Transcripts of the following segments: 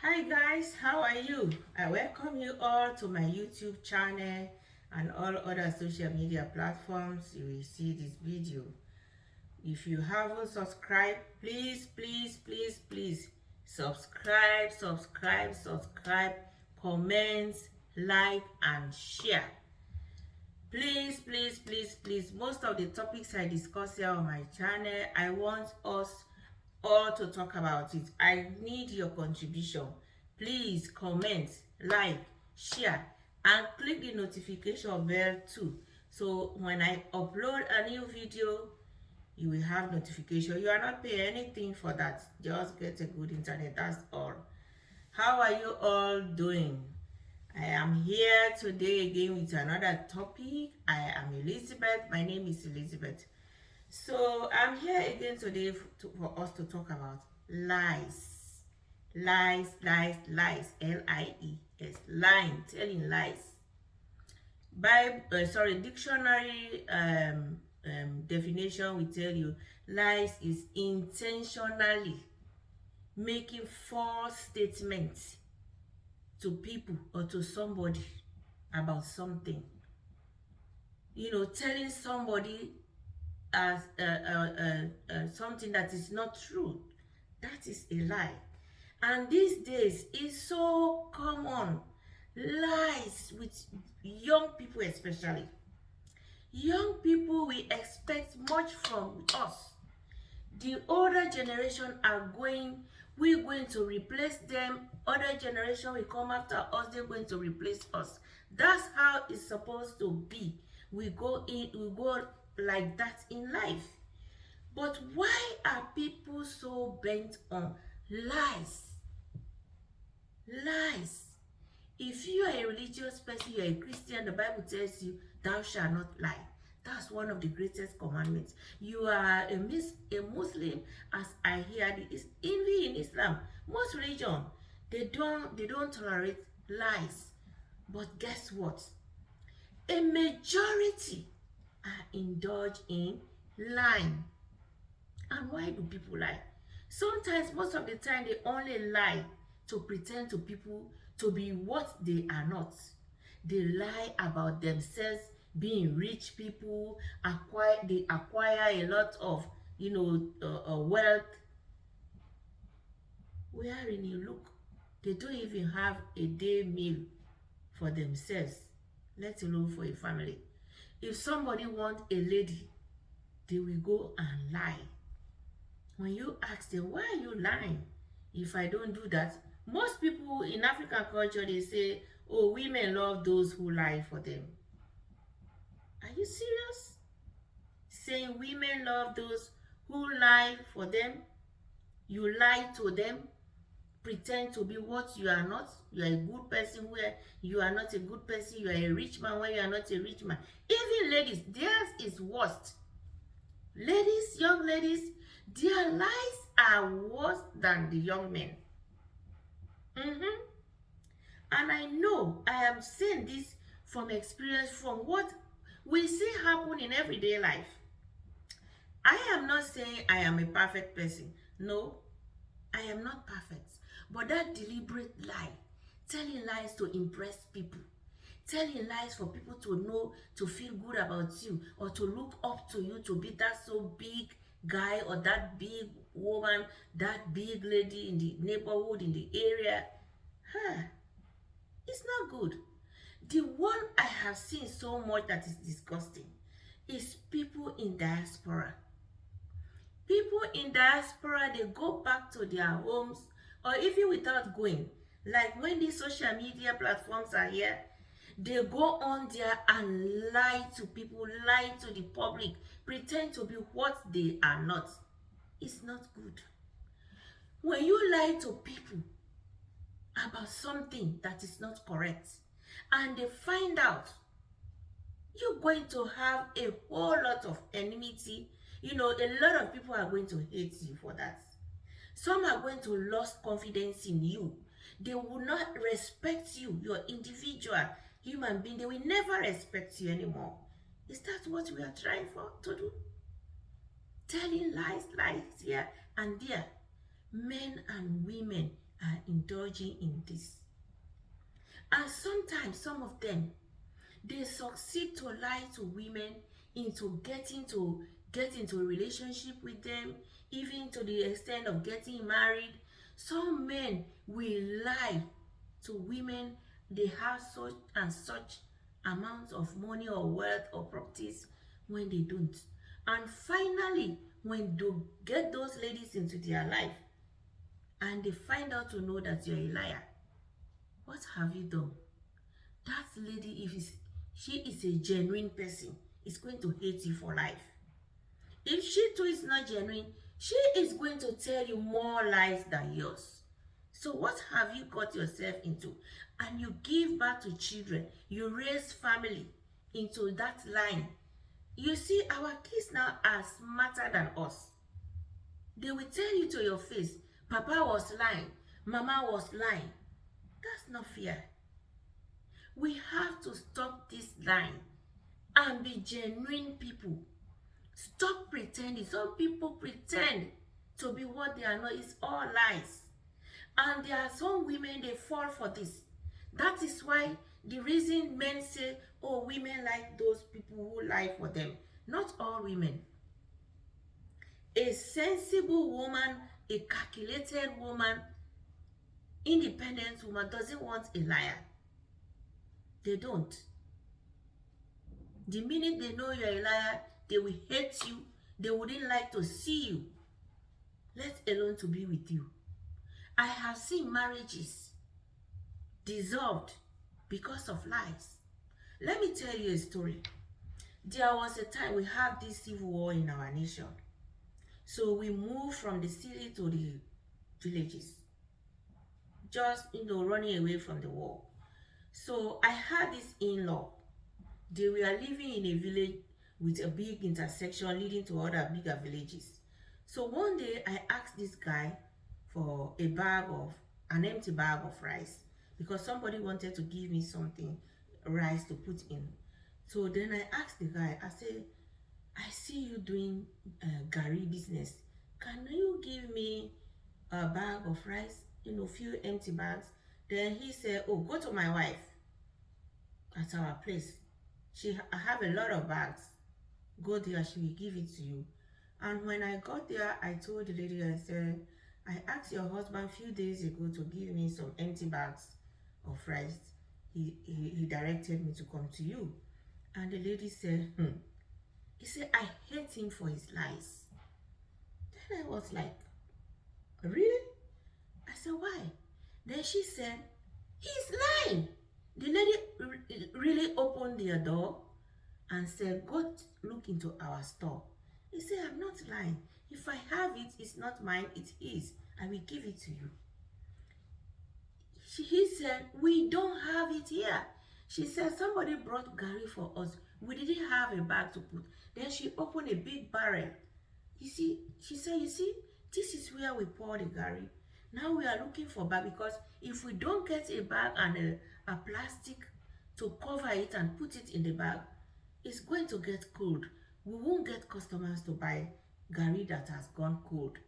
Hi guys, how are you? I welcome you all to my YouTube channel and all other social media platforms you will see this video. If you haven't subscribed, please subscribe, comment, like and share. Please. Most of the topics I discuss here on my channel, I want us all to talk about it. I need your contribution. Please comment, like, share, and click the notification bell too. So when I upload a new video, you will have notification. You are not paying anything for that. Just get a good internet. That's all. How are you all doing? I am here today again with another topic. I am Elizabeth. My name is Elizabeth. So I'm here again today for us to talk about lies. Lies. L-I-E-S. Lying, telling lies. Dictionary definition will tell you lies is intentionally making false statements to people or to somebody about something. Telling somebody as something that is not true. That is a lie. And these days it's so common. Lies with young people especially. Young people, we expect much from us. The older generation we're going to replace them. Other generation will come after us, they're going to replace us. That's how it's supposed to be. We go like that in life. But why are people so bent on lies? Lies. If you are a religious person, you are a Christian, the Bible tells you, thou shalt not lie. That's one of the greatest commandments. You are a Muslim, as I hear even in Islam, most religion, they don't tolerate lies. But guess what? A majority are indulged in lying. And why do people lie? Sometimes, most of the time, they only lie to pretend to people to be what they are not. They lie about themselves being rich people. They acquire a lot of wealth. Wherein you look, they don't even have a day meal for themselves, let alone for a family. If somebody wants a lady, they will go and lie. When you ask them, why are you lying? If I don't do that, most people in African culture, they say, oh, women love those who lie for them. Are you serious? Saying women love those who lie for them? You lie to them, pretend to be what you are not. You are a good person where you are not a good person. You are a rich man where you are not a rich man. Even ladies, theirs is worst. Ladies, young ladies, their lies are worse than the young men. And I know, I am saying this from experience, from what we see happen in everyday life. I am not saying I am a perfect person. No, I am not perfect. But that deliberate lie, telling lies to impress people, telling lies for people to know, to feel good about you, or to look up to you, to be that so big guy or that big woman, that big lady in the neighborhood, in the area. It's not good. The one I have seen so much that is disgusting is people in diaspora. People in diaspora, they go back to their homes, or even without going. Like when these social media platforms are here, they go on there and lie to people, lie to the public, pretend to be what they are not. It's not good. When you lie to people about something that is not correct, and they find out, you're going to have a whole lot of enmity. A lot of people are going to hate you for that. Some are going to lose confidence in you. They will not respect you, your individual human being. They will never respect you anymore. Is that what we are trying to do? Telling lies here and there. Men and women are in indulging in this. And sometimes some of them, they succeed to lie to women into get into a relationship with them, even to the extent of getting married. Some men will lie to women they have such and such amounts of money or wealth or properties when they don't. And finally, when they get those ladies into their life and they find out to know that you're a liar, what have you done? That lady, if she is a genuine person, is going to hate you for life. If she too is not genuine, she is going to tell you more lies than yours. So what have you got yourself into? And you give birth to children, you raise family into that line. You see, our kids now are smarter than us. They will tell you to your face, Papa was lying, Mama was lying. That's not fair. We have to stop this line and be genuine people. Stop pretending. Some people pretend to be what they are not. It's all lies. And there are some women, they fall for this. That is why the reason men say, oh, women like those people who lie for them. Not all women. A sensible woman, a calculated woman, independent woman doesn't want a liar. They don't. The minute they know you're a liar, they will hate you. They wouldn't like to see you, let alone to be with you. I have seen marriages dissolved because of lies. Let me tell you a story. There was a time we had this civil war in our nation. So we moved from the city to the villages, just running away from the war. So I had this in-law. They were living in a village with a big intersection leading to other bigger villages. So one day I asked this guy for an empty bag of rice, because somebody wanted to give me something, rice to put in. So then I asked the guy, I said, I see you doing gari business. Can you give me a bag of rice, few empty bags? Then he said, oh, go to my wife at our place. I have a lot of bags. Go there, she will give it to you. And when I got there, I told the lady, I said, I asked your husband a few days ago to give me some empty bags of rice. He directed me to come to you. And the lady said, He said, I hate him for his lies. Then I was like, really? I said, why? Then she said, he's lying. The lady really opened their door and said, go look into our store. He said, I'm not lying. If I have it, it's not mine, it is. I will give it to you. He said, we don't have it here. She said, somebody brought gari for us. We didn't have a bag to put. Then she opened a big barrel. You see, she said, you see, this is where we pour the gari. Now we are looking for bag, because if we don't get a bag and a plastic to cover it and put it in the bag, it's going to get cold. We won't get customers to buy gari that has gone cold.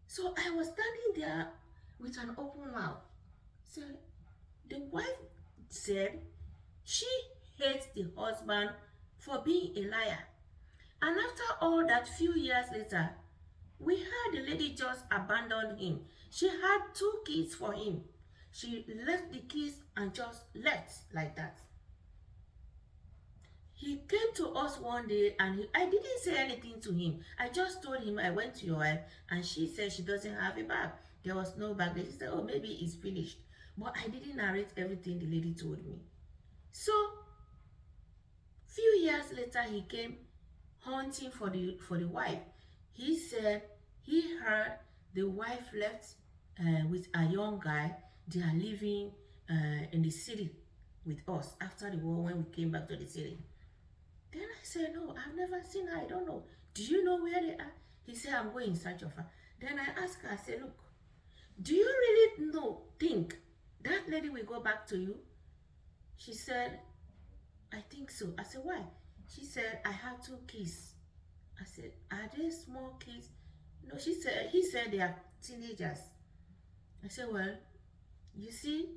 So I was standing there with an open mouth. So the wife said she hates the husband for being a liar. And after all that, few years later, we heard the lady just abandoned him. She had 2 kids for him. She left the kids and just left like that. He came to us one day and I didn't say anything to him. I just told him I went to your wife and she said she doesn't have a bag. There was no bag. She said, oh, maybe it's finished. But I didn't narrate everything the lady told me. So, few years later, he came hunting for the wife. He said he heard the wife left with a young guy. They are living in the city with us after the war when we came back to the city. Then I said, no, I've never seen her. I don't know. Do you know where they are? He said, I'm going in search of her. Then I asked her, I said, look, do you really think that lady will go back to you? She said, I think so. I said, why? She said, I have 2 kids. I said, are they small kids? No, he said they are teenagers. I said, well, you see,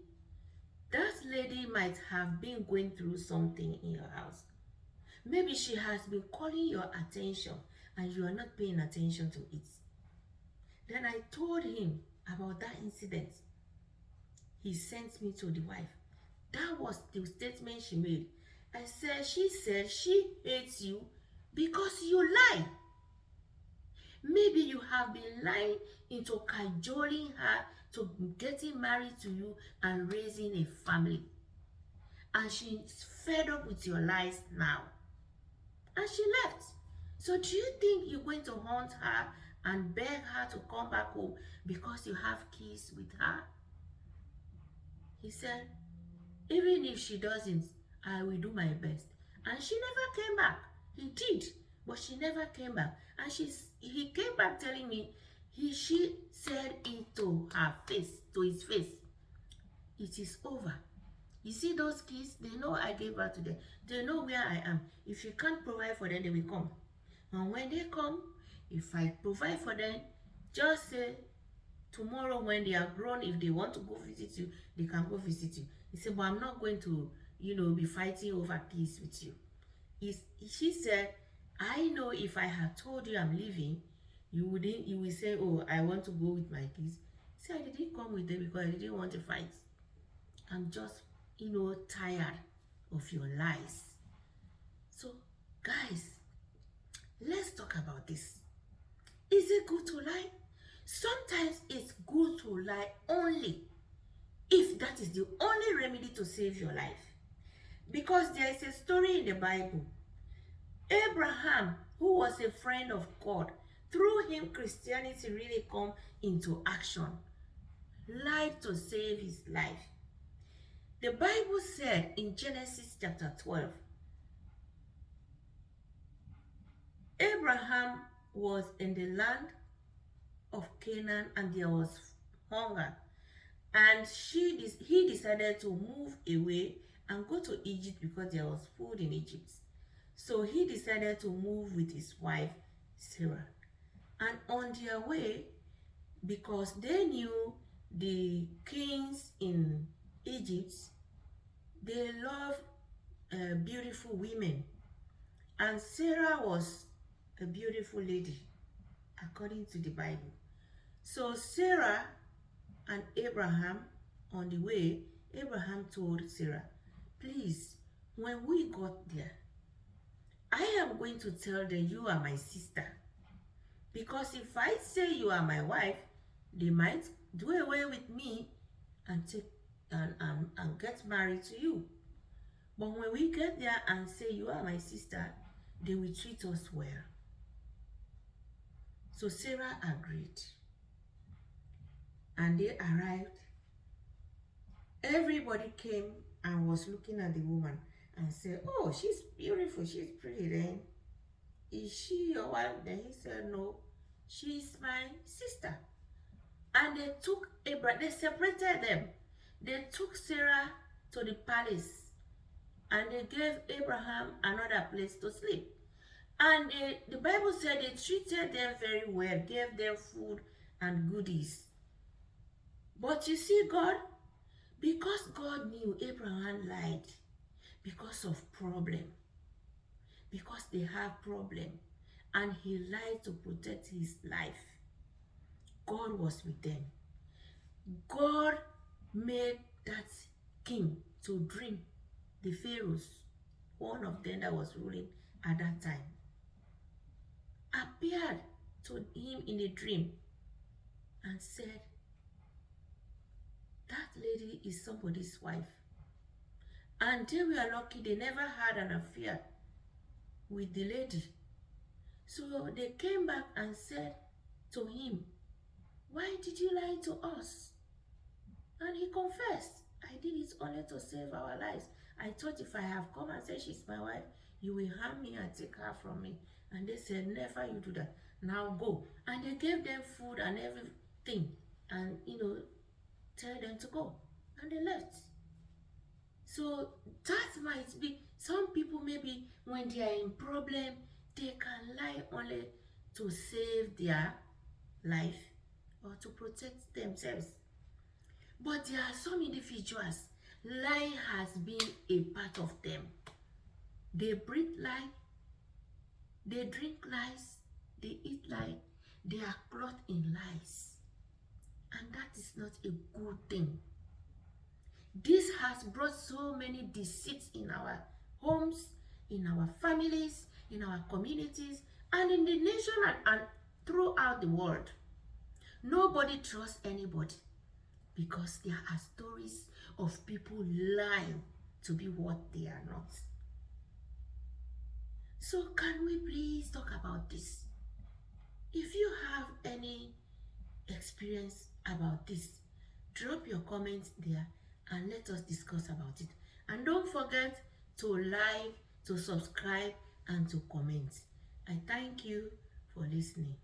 that lady might have been going through something in your house. Maybe she has been calling your attention and you are not paying attention to it. Then I told him about that incident. He sent me to the wife. That was the statement she made. I said she hates you because you lie. Maybe you have been lying into cajoling her to getting married to you and raising a family. And she's fed up with your lies now. And she left. So do you think you're going to haunt her and beg her to come back home because you have kids with her? He said, even if she doesn't, I will do my best. And she never came back. He did, but she never came back. And he came back telling me, she said it to her face, to his face. It is over. You see those kids, they know I gave birth to them. They know where I am. If you can't provide for them, they will come. And when they come, if I provide for them, just say, tomorrow when they are grown, if they want to go visit you, they can go visit you. He said, but I'm not going to, be fighting over kids with you. She said, I know if I had told you I'm leaving, you will say, oh, I want to go with my kids. He said, I didn't come with them because I didn't want to fight. I'm just, tired of your lies. So, guys, let's talk about this. Is it good to lie? Sometimes it's good to lie only if that is the only remedy to save your life. Because there is a story in the Bible. Abraham, who was a friend of God, through him Christianity really come into action, lied to save his life. The Bible said in Genesis chapter 12, Abraham was in the land of Canaan and there was hunger. And he decided to move away and go to Egypt because there was food in Egypt. So he decided to move with his wife, Sarah. And on their way, because they knew the kings in Egypt, they loved beautiful women. And Sarah was a beautiful lady, according to the Bible. So Sarah and Abraham, on the way, Abraham told Sarah, please, when we got there, I am going to tell them you are my sister. Because if I say you are my wife, they might do away with me and get married to you. But when we get there and say you are my sister, they will treat us well. So Sarah agreed. And they arrived. Everybody came and was looking at the woman and said, oh, she's beautiful, she's pretty. Then, is she your wife? Then he said, no, she's my sister. And they took Abraham, they separated them. They took Sarah to the palace and they gave Abraham another place to sleep. And the Bible said they treated them very well, gave them food and goodies. But you see, God, because God knew Abraham lied because of problem, because they have problem, and he lied to protect his life. God was with them. God made that king to dream the pharaohs, one of them that was ruling at that time, appeared to him in a dream and said, that lady is somebody's wife. And they were lucky they never had an affair with the lady. So they came back and said to him, why did you lie to us? And he confessed, I did it only to save our lives. I thought if I have come and said she's my wife, you will harm me and take her from me. And they said, never you do that. Now go. And they gave them food and everything. And, tell them to go. And they left. So that might be, some people maybe when they are in problem, they can lie only to save their life or to protect themselves. But there are some individuals, lying has been a part of them. They breathe lie, they drink lies, they eat lie, they are clothed in lies. And that is not a good thing. This has brought so many deceits in our homes, in our families, in our communities, and in the nation and throughout the world. Nobody trusts anybody because there are stories of people lying to be what they are not. So can we please talk about this? If you have any experience about this, drop your comments there and let us discuss about it. And don't forget to like, to subscribe, and to comment. I thank you for listening.